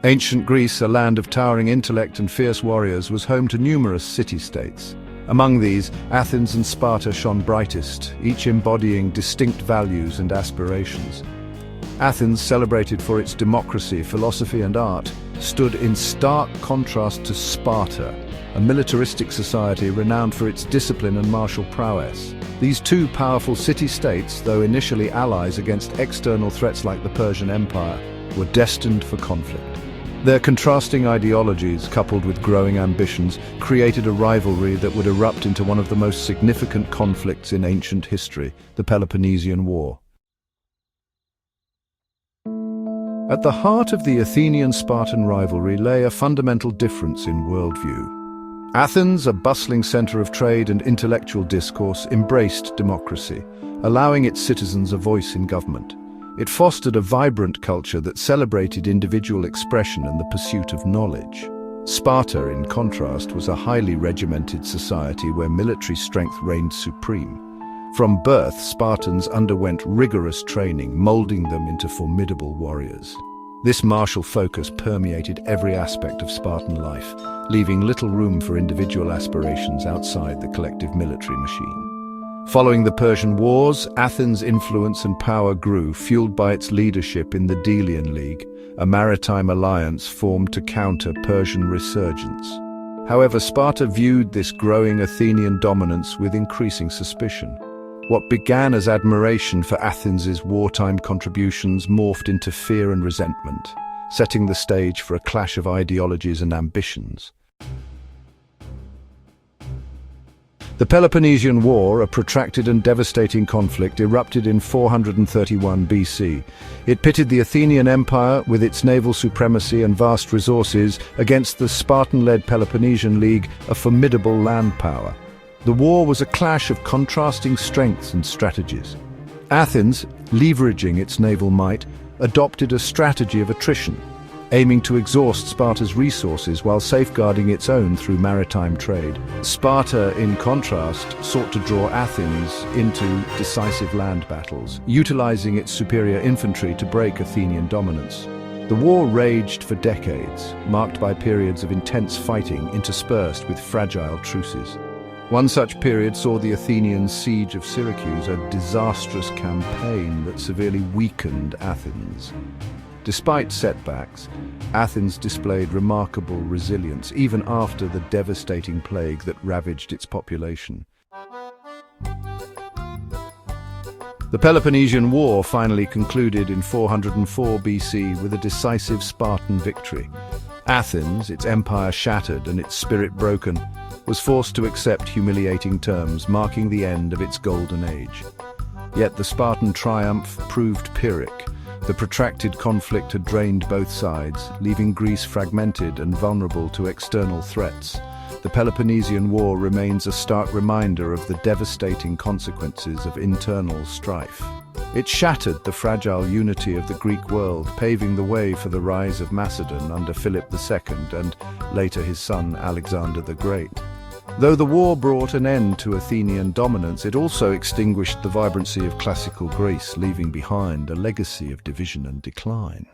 Ancient Greece, a land of towering intellect and fierce warriors, was home to numerous city-states. Among these, Athens and Sparta shone brightest, each embodying distinct values and aspirations. Athens, celebrated for its democracy, philosophy and art, stood in stark contrast to Sparta, a militaristic society renowned for its discipline and martial prowess. These two powerful city-states, though initially allies against external threats like the Persian Empire, were destined for conflict. Their contrasting ideologies, coupled with growing ambitions, created a rivalry that would erupt into one of the most significant conflicts in ancient history, the Peloponnesian War. At the heart of the Athenian-Spartan rivalry lay a fundamental difference in worldview. Athens, a bustling center of trade and intellectual discourse, embraced democracy, allowing its citizens a voice in government. It fostered a vibrant culture that celebrated individual expression and the pursuit of knowledge. Sparta, in contrast, was a highly regimented society where military strength reigned supreme. From birth, Spartans underwent rigorous training, molding them into formidable warriors. This martial focus permeated every aspect of Spartan life, leaving little room for individual aspirations outside the collective military machine. Following the Persian Wars, Athens' influence and power grew, fueled by its leadership in the Delian League, a maritime alliance formed to counter Persian resurgence. However, Sparta viewed this growing Athenian dominance with increasing suspicion. What began as admiration for Athens' wartime contributions morphed into fear and resentment, setting the stage for a clash of ideologies and ambitions. The Peloponnesian War, a protracted and devastating conflict, erupted in 431 BC. It pitted the Athenian Empire, with its naval supremacy and vast resources, against the Spartan-led Peloponnesian League, a formidable land power. The war was a clash of contrasting strengths and strategies. Athens, leveraging its naval might, adopted a strategy of attrition, aiming to exhaust Sparta's resources while safeguarding its own through maritime trade. Sparta, in contrast, sought to draw Athens into decisive land battles, utilizing its superior infantry to break Athenian dominance. The war raged for decades, marked by periods of intense fighting interspersed with fragile truces. One such period saw the Athenian siege of Syracuse, a disastrous campaign that severely weakened Athens. Despite setbacks, Athens displayed remarkable resilience even after the devastating plague that ravaged its population. The Peloponnesian War finally concluded in 404 BC with a decisive Spartan victory. Athens, its empire shattered and its spirit broken, was forced to accept humiliating terms, marking the end of its golden age. Yet the Spartan triumph proved Pyrrhic. The protracted conflict had drained both sides, leaving Greece fragmented and vulnerable to external threats. The Peloponnesian War remains a stark reminder of the devastating consequences of internal strife. It shattered the fragile unity of the Greek world, paving the way for the rise of Macedon under Philip II and later his son Alexander the Great. Though the war brought an end to Athenian dominance, it also extinguished the vibrancy of classical Greece, leaving behind a legacy of division and decline.